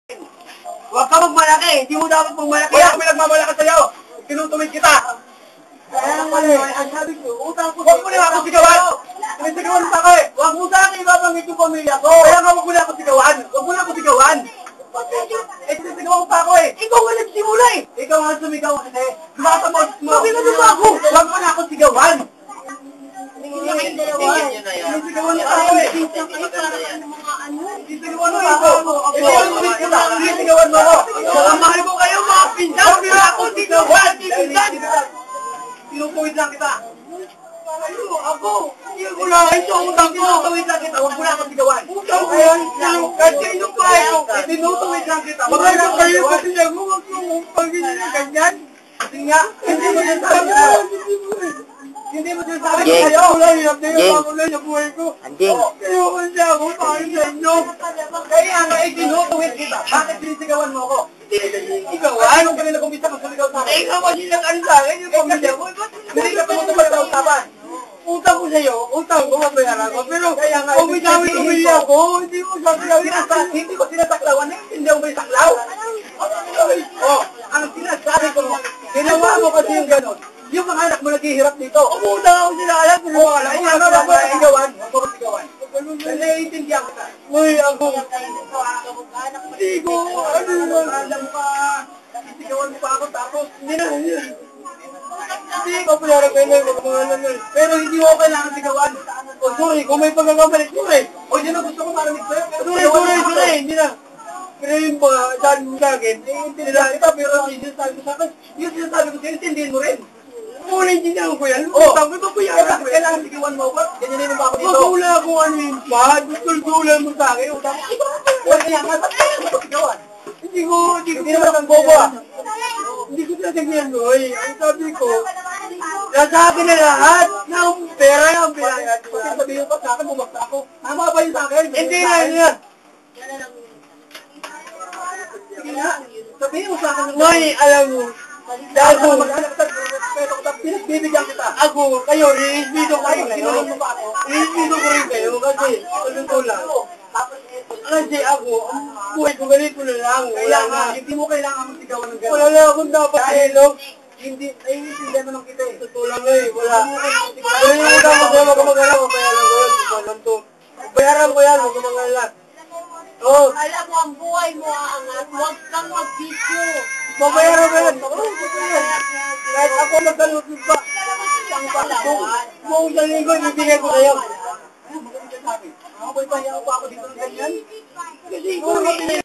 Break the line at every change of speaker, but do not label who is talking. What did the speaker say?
Huwag ka magmalaki. Hindi mo dapat magmalaki.
Wala kami nagmamalaki sa'yo. Tinutuwid kita.
Kaya nga eh, ang sabi ko, utang ko.
Huwag mo na ako sigawan. Sinisigawan pa ako eh.
Huwag mo sa akin ibabanggit yung pamilya ko.
Kaya nga huwag mo na ako sigawan. Huwag mo na ako sigawan. Eh, sinisigawan pa ako eh.
Ikaw nga nagsimula eh.
Ikaw nga sumigaw kasi. Sumasamot mo.
Sabi ka ba ako?
Huwag mo na ako sigawan.
Hindi na kayong dalawa.
Sinisigawan pa ako eh. Sinisigawan mo ako. Sinisigawan mo ako.
Mga mahal ko kayo mga pinsan.
Huwag mo na ako sigawan. Tinutuwid lang kita.
Ako, hindi ko lang ito utang ko.
Tinutuwid lang kita. Huwag mo na ako sigawan.
Utang ko yan. Kasi yung payo.
Tinutuwid lang kita.
Huwag kayo kayo kasi lang mo. Huwag mo pagiging ganyan.
Kasi nga, hindi mo sinasabi ko. Hindi mo sinasabi ko
Jeng.
kayo.
Anjing.
Kayo kasi ako payo sa inyo.
Kaya nga, tinutuwid kita. Bakit sinisigawan mo ako?
Sigawan?
Anong kanila kumbisa kung sumigaw sa akin?
Ikaw kasi nag-ano sa akin yung pamilya mo.
Hindi ka tumutupad sa usapan.
Utang ko sa'yo, utang ko, mabayaran ko. Pero
Kaya nga,
kung may dami
ibig
pamilya ko, hindi mo sasayaw
Hindi ko sinasaklawan na hindi ako may saklaw. Oh, ang sinasabi ko, ginawa mo kasi yung gano'n. Yung mga anak mo naghihirap dito.
Utang ako sila alam, pero wala ko.
Kaya nga, wag mo na sigawan. Wag mo na sigawan. Naiintindihan kita.
Uy, ako. Hindi ko, ano yun?
Alam pa, sigawan mo pa ako tapos
Hindi na, hindi na. Hindi ko pinarap kayo na yung mga nanay.
pero hindi mo kailangan sigawan.
Oh, sorry, kung may pagkakamali, sorry.
O yun ang gusto ko marinig sa'yo. Pero
Sorry, hindi na. Pero yung mga dahil mo sa akin,
Intindihan kita, pero yung sinasabi mo sa akin, yung sinasabi ko sa'yo, intindihin mo rin.
kung naintindihan ko yan,
Oh,
utang ko, ipapayaran ko yan.
kailangan sigawan mo ako. Ganyanin mo pa ako dito.
Pag wala akong ano yun pa, dutol-dulan mo sa akin, utang ko.
Kaya nga, ba't kailangan mo sigawan?
Hindi ko
Hindi naman ang bobo ah.
Hindi ko tinatignan mo eh. Ang sabi ko, nasa akin na lahat ng pera ng pinayad ko.
Kasi sabihin ko sa akin, bumakta ako. Tama ba yun sa akin?
Hindi na, hindi na.
Sige nga, sabihin mo sa akin.
May, alam mo,
Dahil sa mag-anak sa respeto ko, pinagbibigyan kita.
ako, kayo, rinisbito ko rin kayo.
Tinulong mo pa ako.
Rinisbito ko rin kayo kasi, totoo lang. Kasi ako, ang buhay ko ganito na lang. Wala
Kaya
na.
nga, hindi mo kailangan mong sigawan ng
Wala
gano'n.
na akong dapat hello.
Hindi, naiintindihan naman kita eh.
Totoo lang eh, wala. Pero yung utang ko sa'yo, magkamagalan, mabayaran ko yan. Mabayaran to. Bayaran ko yan, magkamagalan. Oo,
Alam mo, ang buhay mo aangat, huwag kang mag-video.
mabayaran ko yan. Oo, totoo yan. Kahit ako magkalutod pa. Kung isang linggo, ibibigay ko sa'yo.
Ano mo ganyan sabi? Ako ba'y pahiyaw pa ako dito ng ganyan?
Kasi ikaw,